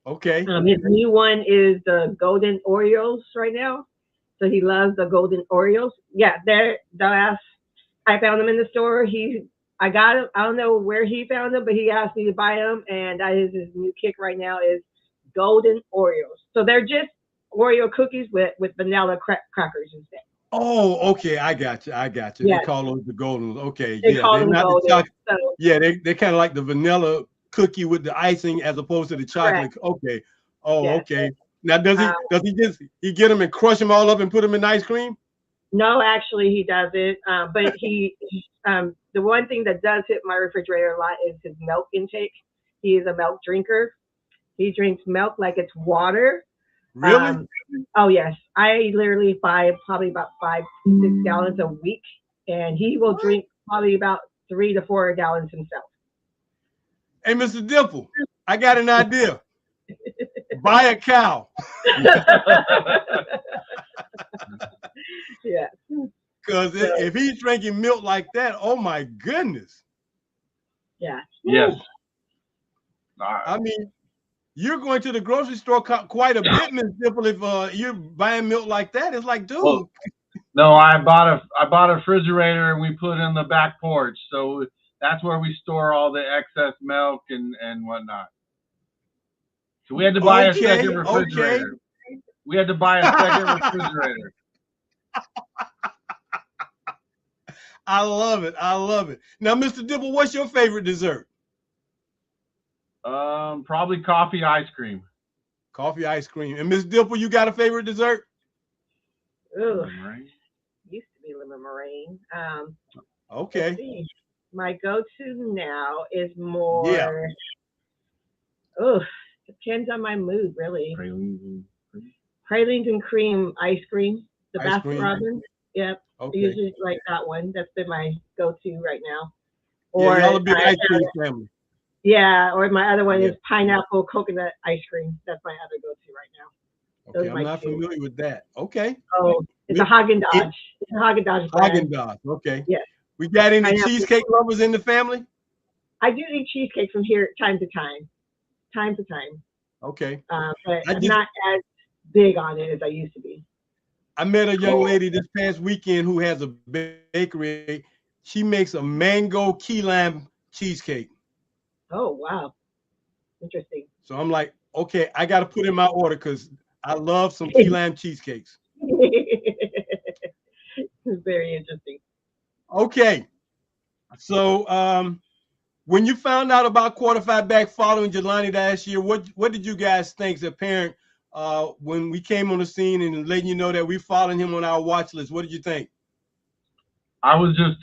Okay. His new one is the golden Oreos right now. So he loves the golden Oreos. Yeah, I found them in the store. I got them. I don't know where he found them, but he asked me to buy them, and that is his new kick right now is golden Oreos. So they're just Oreo cookies with vanilla crackers instead. Oh, okay. I got you. Yes. They call those the golden. Okay. They're not golden, the chocolate. So. Yeah, they're kind of like the vanilla cookie with the icing as opposed to the chocolate. Correct. Okay. Oh, yes. Okay. Now, does he get them and crush them all up and put them in ice cream? No, actually, he doesn't. But the one thing that does hit my refrigerator a lot is his milk intake. He is a milk drinker. He drinks milk like it's water. Really? Oh, yes. I literally buy probably about 5 to 6 gallons a week, and he will drink probably about 3 to 4 gallons himself. Hey, Mr. Dippel, I got an idea. Buy a cow. Yeah. Because if he's drinking milk like that, oh my goodness. Yeah. Yes. I mean, you're going to the grocery store quite a bit, Ms. Dippel. If you're buying milk like that, it's like, dude. Well, no, I bought a refrigerator and we put in the back porch, so that's where we store all the excess milk and whatnot. So we had to buy a second refrigerator. Okay. We had to buy a second refrigerator. I love it. I love it. Now, Mr. Dippel, what's your favorite dessert? Probably coffee ice cream. Coffee ice cream. And Ms. Dippel, you got a favorite dessert? Ugh. Used to be lemon meringue. Okay. My go-to now is more. Yeah. Depends on my mood, really. Pralines and cream ice cream, the Ice Baskin cream. Robbins. Yep, I Okay. usually like that one. That's been my go-to right now. Yeah, Or y'all a big ice cream family. yeah, or my other one Yeah. is pineapple coconut ice cream. That's my other go-to right now. Those Okay, are I'm my not two. familiar with that. Okay. Oh, it's a It, Haagen-Dazs. It's a Haagen-Dazs brand. Haagen-Dazs. Okay. Yes, We got any pineapple. cheesecake lovers in the family? I do eat cheesecake from here time to time, time to time. Okay. But I I'm just not as big on it as I used to be. I met a young lady this past weekend who has a bakery. She makes a mango key lime cheesecake. Oh wow, interesting. So I'm like, okay, I got to put in my order because I love some key lime cheesecakes. Very interesting. Okay. So when you found out about quarterback back following Jelani last year, what did you guys think as a parent when we came on the scene and letting you know that we following him on our watch list? What did you think? I was just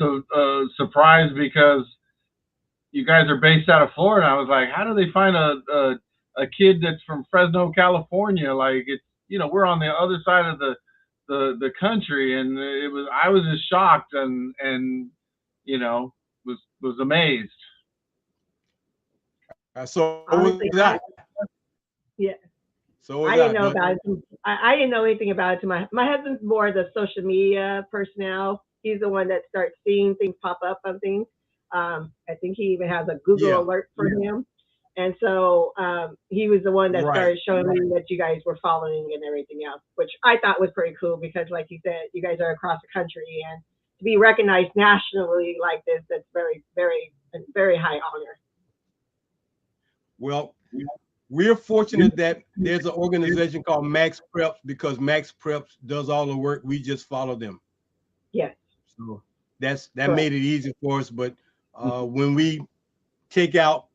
surprised because you guys are based out of Florida. I was like, how do they find a kid that's from Fresno, California? Like it's we're on the other side of the country, and I was just shocked and was amazed. So Honestly, was that? yeah, So was I didn't know but about it. I didn't know anything about it. To my husband's more the social media personnel. He's the one that starts seeing things pop up on things. I think he even has a Google yeah, alert for him. And so he was the one that right. started showing me that you guys were following and everything else, which I thought was pretty cool because, like you said, you guys are across the country and to be recognized nationally like this, that's very, very, very high honor. Well, we're fortunate that there's an organization called Max Preps because Max Preps does all the work. We just follow them. Yes. So that Correct. made it easy for us. But when we take out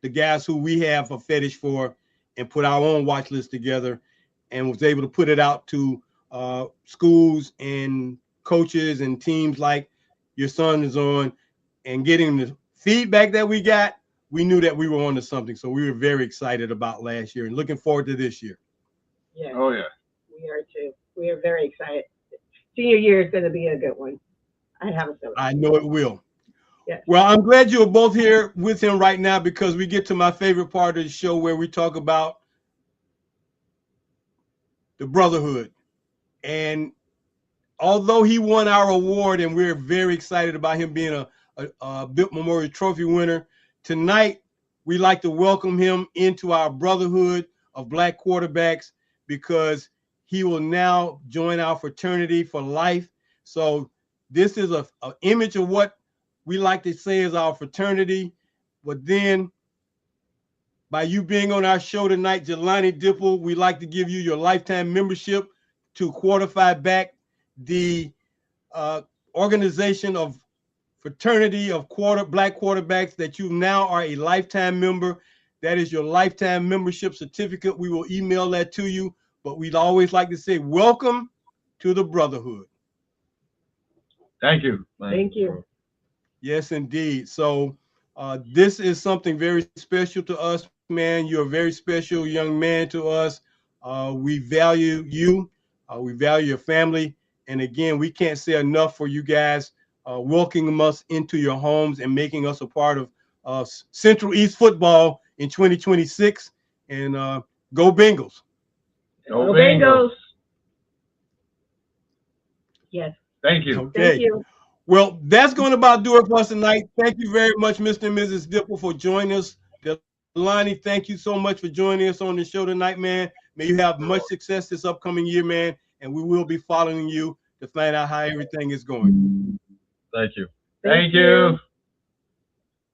the guys who we have a fetish for and put our own watch list together and was able to put it out to schools and coaches and teams like your son is on and getting the feedback that we got, we knew that we were on to something. So we were very excited about last year and looking forward to this year. Yes. Oh yeah. We are too. We are very excited. Senior year is going to be a good one. I have a feeling. I know it will. Yes. Well, I'm glad you are both here with him right now because we get to my favorite part of the show where we talk about the brotherhood. And although he won our award and we're very excited about him being a BIP Memorial Trophy winner, tonight we like to welcome him into our brotherhood of Black quarterbacks because he will now join our fraternity for life. So this is an image of what we like to say is our fraternity. But then by you being on our show tonight, Jelani Dippel, we like to give you your lifetime membership to Quarterback Back, the organization of fraternity of Black quarterbacks that you now are a lifetime member. That is your lifetime membership certificate. We will email that to you, but we'd always like to say welcome to the brotherhood. Thank you. Thank you. Yes, indeed. So this is something very special to us, man. You're a very special young man to us. We value you. We value your family. And again, we can't say enough for you guys welcoming us into your homes and making us a part of Central East football in 2026. And go Bengals. Go Bengals. Yes. Thank you. Okay. Thank you. Well, that's going to about do it for us tonight. Thank you very much, Mr. and Mrs. Dippel, for joining us. Jelani, thank you so much for joining us on the show tonight, man. May you have much success this upcoming year, man. And we will be following you to find out how everything is going. Thank you. Thank you.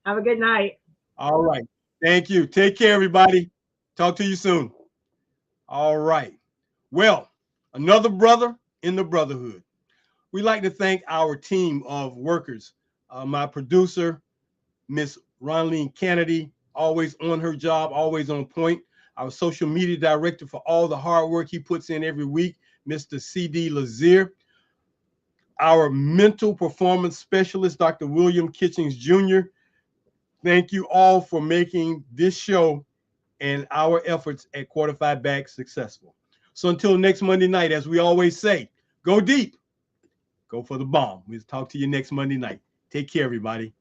Have a good night. All right. Thank you. Take care, everybody. Talk to you soon. All right. Well, another brother in the brotherhood. We'd like to thank our team of workers. My producer, Miss Ronline Kennedy, always on her job, always on point. Our social media director for all the hard work he puts in every week, Mr. C.D. Lazier. Our mental performance specialist, Dr. William Kitchings Jr. Thank you all for making this show and our efforts at Quarterback Back successful. So until next Monday night, as we always say, go deep, go for the bomb. We'll talk to you next Monday night. Take care, everybody.